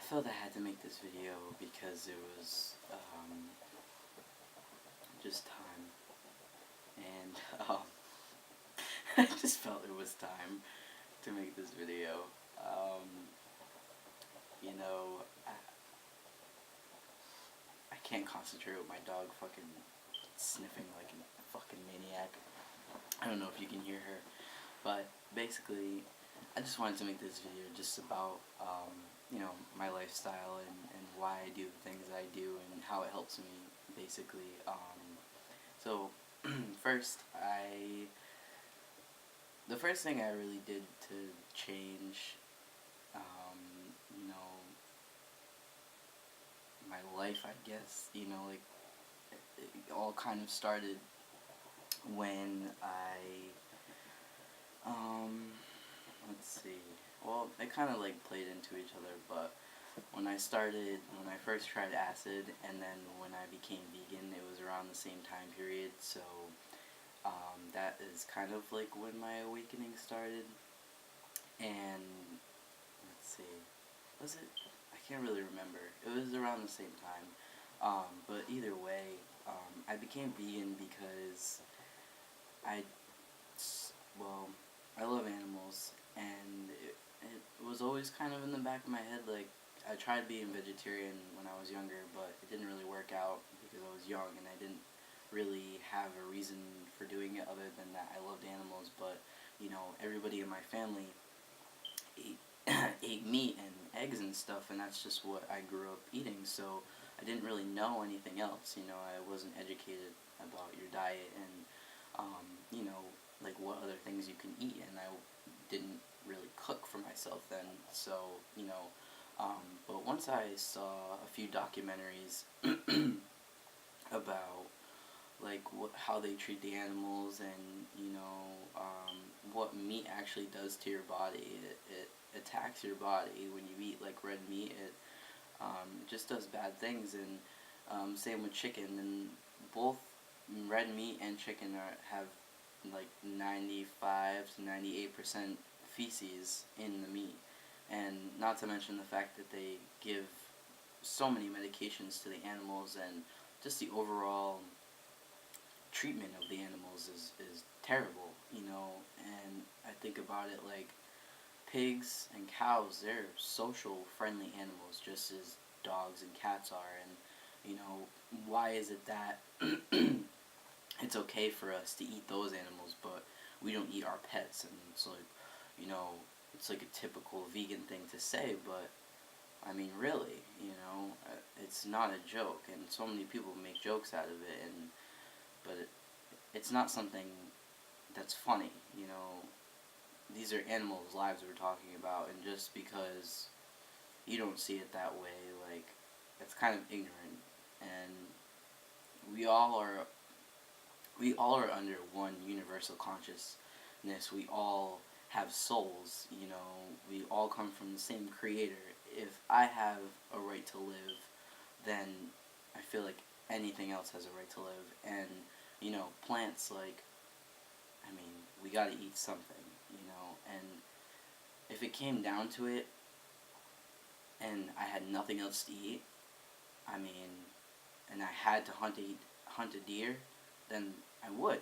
felt I had to make this video because it was just time, and I just felt it was time to make this video. Um, you know, I can't concentrate with my dog fucking sniffing like a fucking maniac. I don't know if you can hear her, but basically, I just wanted to make this video just about, my lifestyle and why I do the things I do and how it helps me, basically. So, first, the first thing I really did to change, you know, my life, I guess, like, it all kind of started when let's see, well, it kind of, like, played into each other, but when I first tried acid, and then when I became vegan, it was around the same time period, so, that is kind of, like, when my awakening started, and, let's see, was it? I can't really remember. It was around the same time, but either way, I became vegan because I, well, I love animals, and it was always kind of in the back of my head, like, I tried being vegetarian when I was younger, but it didn't really work out because I was young, and I didn't really have a reason for doing it other than that I loved animals, but, everybody in my family ate, ate meat and eggs and stuff, and that's just what I grew up eating, so I didn't really know anything else, I wasn't educated about your diet and, like what other things you can eat, and I didn't really cook for myself then, so, but once I saw a few documentaries about, like, how they treat the animals and, what meat actually does to your body, it attacks your body when you eat, like, red meat, it just does bad things, and, same with chicken, and both red meat and chicken have, like, 95 to 98% feces in the meat, and not to mention the fact that they give so many medications to the animals, and just the overall treatment of the animals is terrible, and I think about it like pigs and cows, they're social friendly animals just as dogs and cats are, and, why is it that it's okay for us to eat those animals, but we don't eat our pets? And it's like, it's like a typical vegan thing to say, but I mean, really, it's not a joke, and so many people make jokes out of it, but it's not something that's funny, These are animals' lives we're talking about, and just because you don't see it that way, like, it's kind of ignorant, and we all are we all are under one universal consciousness. We all have souls, we all come from the same creator. If I have a right to live, then I feel like anything else has a right to live. And, plants, like, I mean, we gotta eat something, and if it came down to it, and I had nothing else to eat, I mean, and I had to hunt a deer, then I would,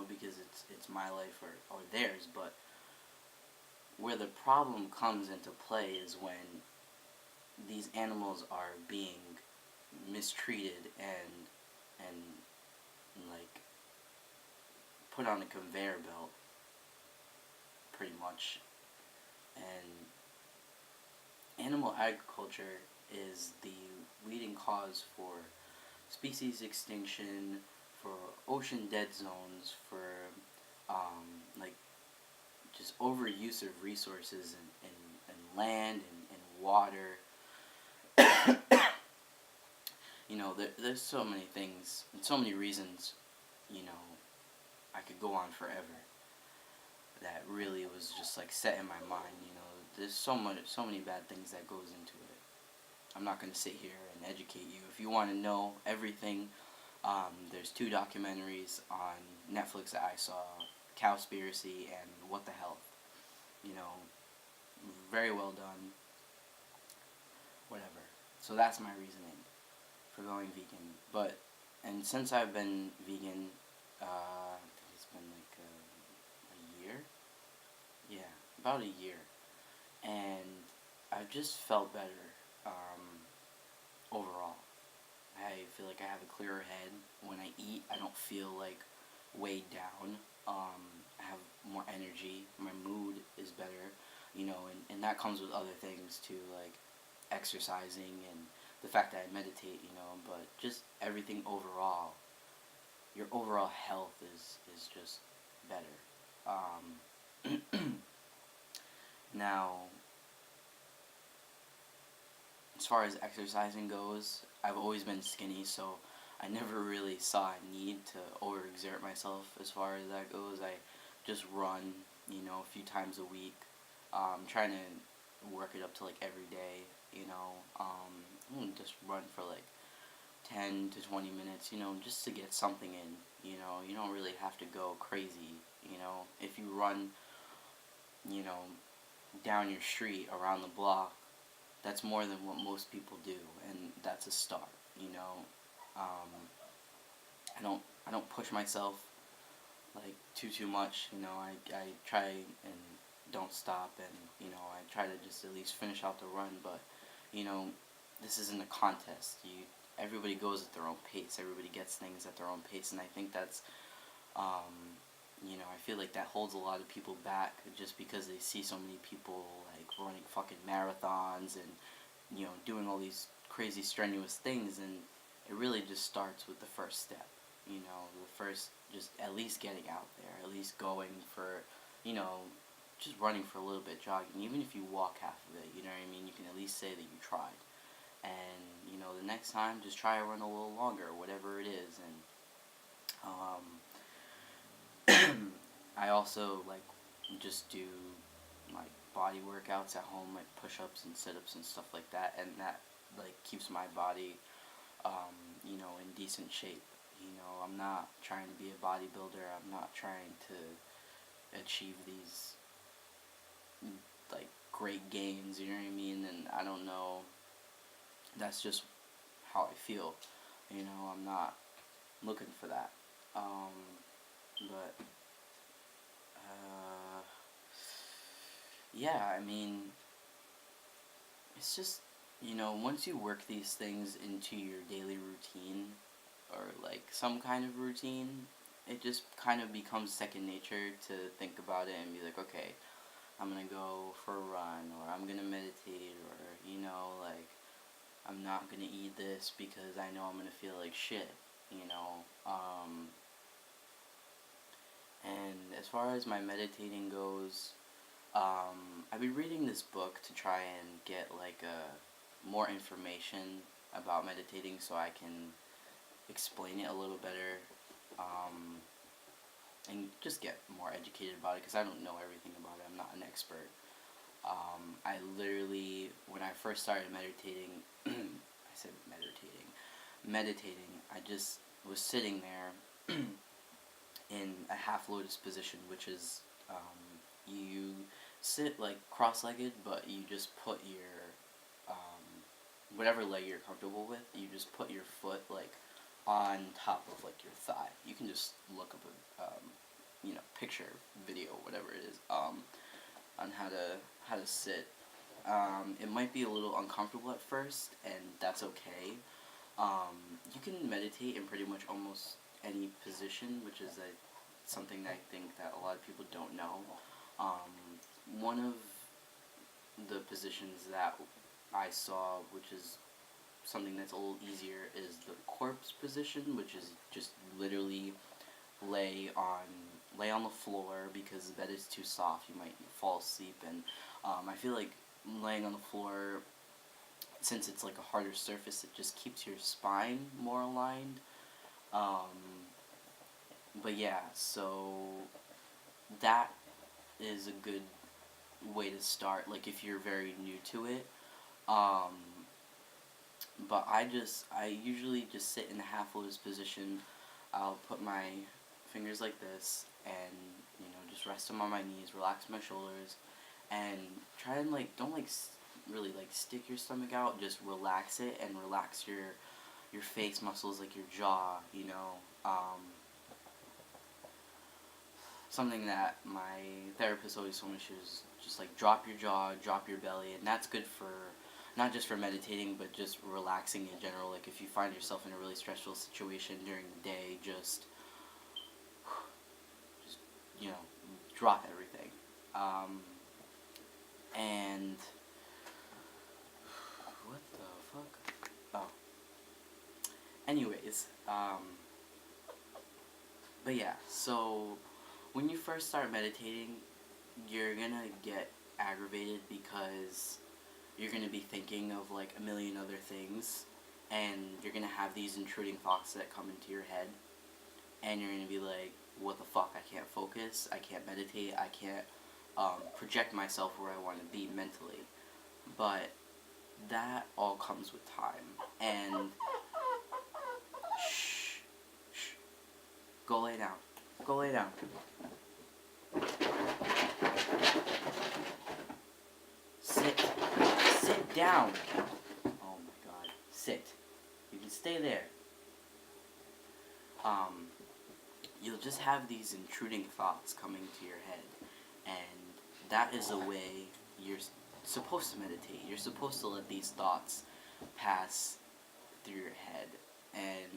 because it's my life or theirs. But where the problem comes into play is when these animals are being mistreated and like put on a conveyor belt, pretty much. And animal agriculture is the leading cause for species extinction, for ocean dead zones, for like just overuse of resources and land and water. There's so many things and so many reasons, I could go on forever. That really was just like set in my mind, There's so many bad things that goes into it. I'm not going to sit here and educate you. If you want to know everything, there's 2 documentaries on Netflix that I saw, Cowspiracy and What the Health. Very well done. So that's my reasoning for going vegan. But, and since I've been vegan, I think it's been like a year. Yeah, about a year. And I've just felt better overall. I feel like I have a clearer head. When I eat, I don't feel like weighed down. I have more energy. My mood is better, and that comes with other things too, like exercising and the fact that I meditate, but just everything overall. Your overall health is just better. Now, as far as exercising goes, I've always been skinny, so I never really saw a need to overexert myself as far as that goes. I just run, a few times a week. Trying to work it up to like every day, just run for like 10 to 20 minutes, just to get something in, you don't really have to go crazy, if you run, you know, down your street around the block, that's more than what most people do, and that's a start. Um, I don't push myself like too much. I try and don't stop, and I try to just at least finish out the run. But you know, this isn't a contest. Everybody goes at their own pace. Everybody gets things at their own pace, and I think that's I feel like that holds a lot of people back just because they see so many people like running fucking marathons and doing all these crazy strenuous things, and it really just starts with the first step. The first, just at least getting out there, at least going for, just running for a little bit, jogging. Even if you walk half of it, you know what I mean. You can at least say that you tried, and the next time just try to run a little longer, whatever it is, and I also like just do like body workouts at home, like push-ups and sit-ups and stuff like that, and that like keeps my body, in decent shape. I'm not trying to be a bodybuilder. I'm not trying to achieve these like great gains. You know what I mean? And I don't know. That's just how I feel. I'm not looking for that. But yeah, I mean, it's just, once you work these things into your daily routine, or like some kind of routine, it just kind of becomes second nature to think about it and be like, okay, I'm gonna go for a run, or I'm gonna meditate, or, like, I'm not gonna eat this because I know I'm gonna feel like shit, and as far as my meditating goes, I've been reading this book to try and get like more information about meditating so I can explain it a little better, and just get more educated about it because I don't know everything about it. I'm not an expert. I literally, when I first started meditating, I said meditating, I just was sitting there in a half lotus position, which is you sit like cross-legged, but you just put your whatever leg you're comfortable with, you just put your foot like on top of like your thigh. You can just look up a picture, video, whatever it is, on how to sit. It might be a little uncomfortable at first, and that's okay. You can meditate in pretty much almost any position, which is something that I think that a lot of people don't know. One of the positions that I saw, which is something that's a little easier, is the corpse position, which is just literally lay on the floor because the bed is too soft. You might fall asleep, and I feel like laying on the floor, since it's like a harder surface, it just keeps your spine more aligned. But yeah, so that is a good way to start, like if you're very new to it. But I usually just sit in the half lotus position. I'll put my fingers like this and, just rest them on my knees, relax my shoulders, and try and like, don't like really like stick your stomach out. Just relax it and relax your face muscles, like your jaw. Something that my therapist always told me, she was just like, drop your jaw, drop your belly, and that's good for not just for meditating, but just relaxing in general. Like if you find yourself in a really stressful situation during the day, just you know, drop everything. And what the fuck? Oh, anyways, but yeah. So when you first start meditating, you're gonna get aggravated because you're gonna be thinking of like a million other things, and you're gonna have these intruding thoughts that come into your head, and you're gonna be like, what the fuck, I can't focus, I can't meditate, I can't project myself where I want to be mentally. But that all comes with time. And shh, shh, go lay down, go lay down. Sit, sit down. Oh my god, sit. You can stay there. You'll just have these intruding thoughts coming to your head, and that is the way you're supposed to meditate. You're supposed to let these thoughts pass through your head, and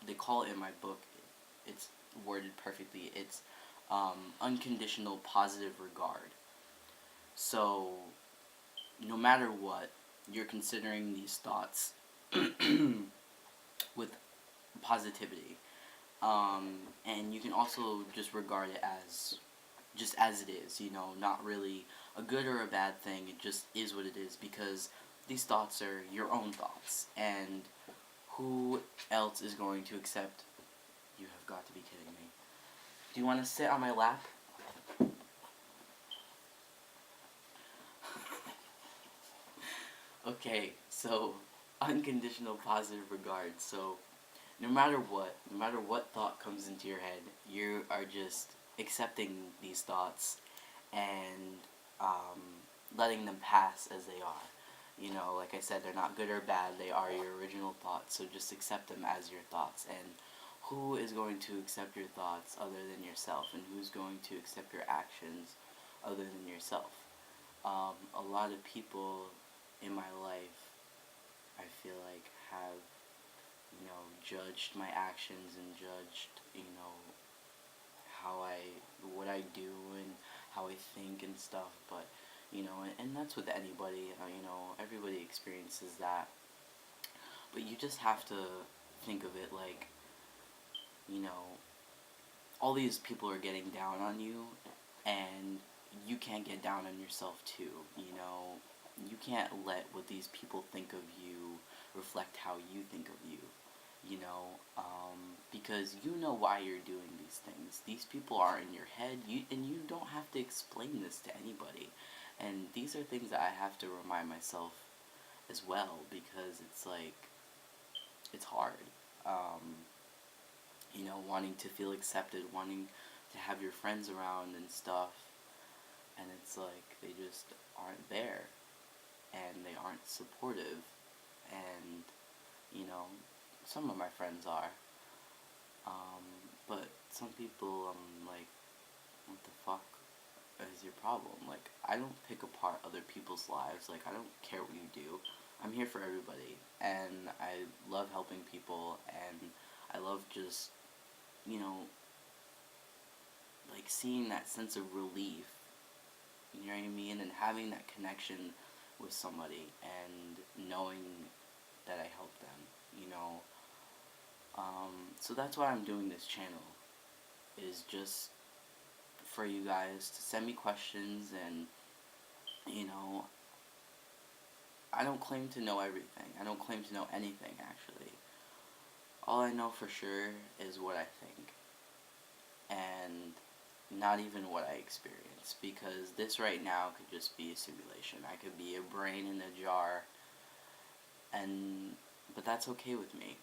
they call it in my book, it's worded perfectly, it's unconditional positive regard. So, no matter what, you're considering these thoughts with positivity. And you can also just regard it as just as it is, not really a good or a bad thing. It just is what it is, because these thoughts are your own thoughts, and who else is going to accept? You have got to be kidding me. Do you want to sit on my lap? Okay, so unconditional positive regard. So no matter what thought comes into your head, you are just accepting these thoughts and letting them pass as they are. Like I said, they're not good or bad, they are your original thoughts, so just accept them as your thoughts. And who is going to accept your thoughts other than yourself? And who's going to accept your actions other than yourself? A lot of people in my life, I feel like, have judged my actions and judged, what I do and how I think and stuff. But, and that's with anybody, everybody experiences that. But you just have to think of it like, you know, all these people are getting down on you, and you can't get down on yourself too. You can't let what these people think of you reflect how you think of you. Because you know why you're doing these things. These people are in your head, and you don't have to explain this to anybody. And these are things that I have to remind myself as well, because it's like, it's hard. Wanting to feel accepted, wanting to have your friends around and stuff, and it's like they just aren't there, and they aren't supportive, and some of my friends are, but some people, I'm like, what the fuck is your problem? Like, I don't pick apart other people's lives. Like, I don't care what you do. I'm here for everybody, and I love helping people, and I love just, like, seeing that sense of relief, you know what I mean, and having that connection with somebody, and knowing that I helped them, so that's why I'm doing this channel, is just for you guys to send me questions, and, I don't claim to know everything. I don't claim to know anything, actually. All I know for sure is what I think, and not even what I experience, because this right now could just be a simulation. I could be a brain in a jar, but that's okay with me,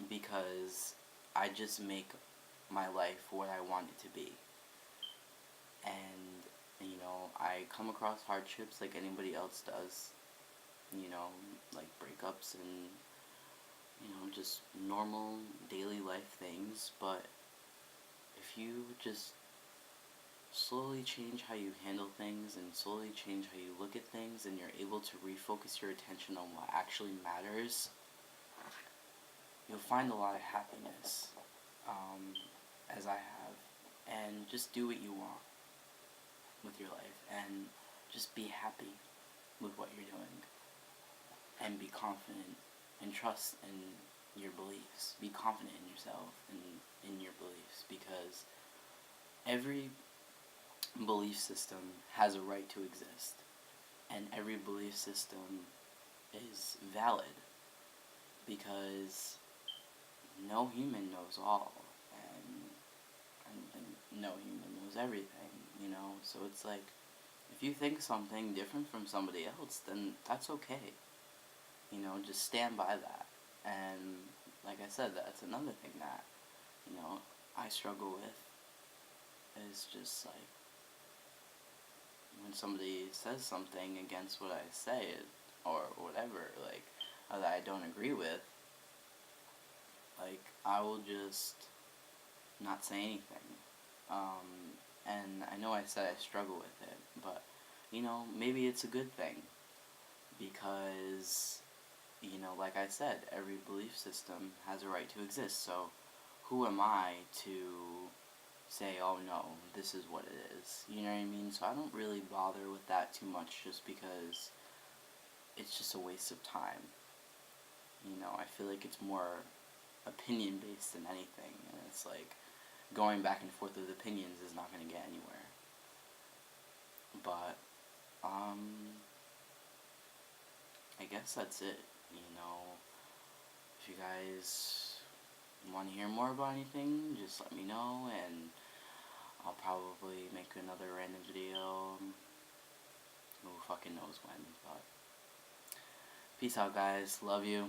because I just make my life what I want it to be. And I come across hardships like anybody else does, like breakups and, just normal daily life things, but if you just slowly change how you handle things and slowly change how you look at things and you're able to refocus your attention on what actually matters, you'll find a lot of happiness, um, as I have. And just do what you want with your life and just be happy with what you're doing and be confident and trust in your beliefs. Be confident in yourself and in your beliefs, because every belief system has a right to exist, and every belief system is valid, because no human knows all, and no human knows everything, so it's like, if you think something different from somebody else, then that's okay, just stand by that. And like I said, that's another thing that, I struggle with, is just like, when somebody says something against what I say, or whatever, like, that I don't agree with, like, I will just not say anything. And I know I said I struggle with it, but, maybe it's a good thing, because, like I said, every belief system has a right to exist, so who am I to say, oh no, this is what it is, you know what I mean? So I don't really bother with that too much, just because it's just a waste of time. I feel like it's more opinion based than anything, and it's like, going back and forth with opinions is not going to get anywhere. But, I guess that's it, if you guys want to hear more about anything, just let me know, and I'll probably make another random video, who fucking knows when, but peace out, guys, love you.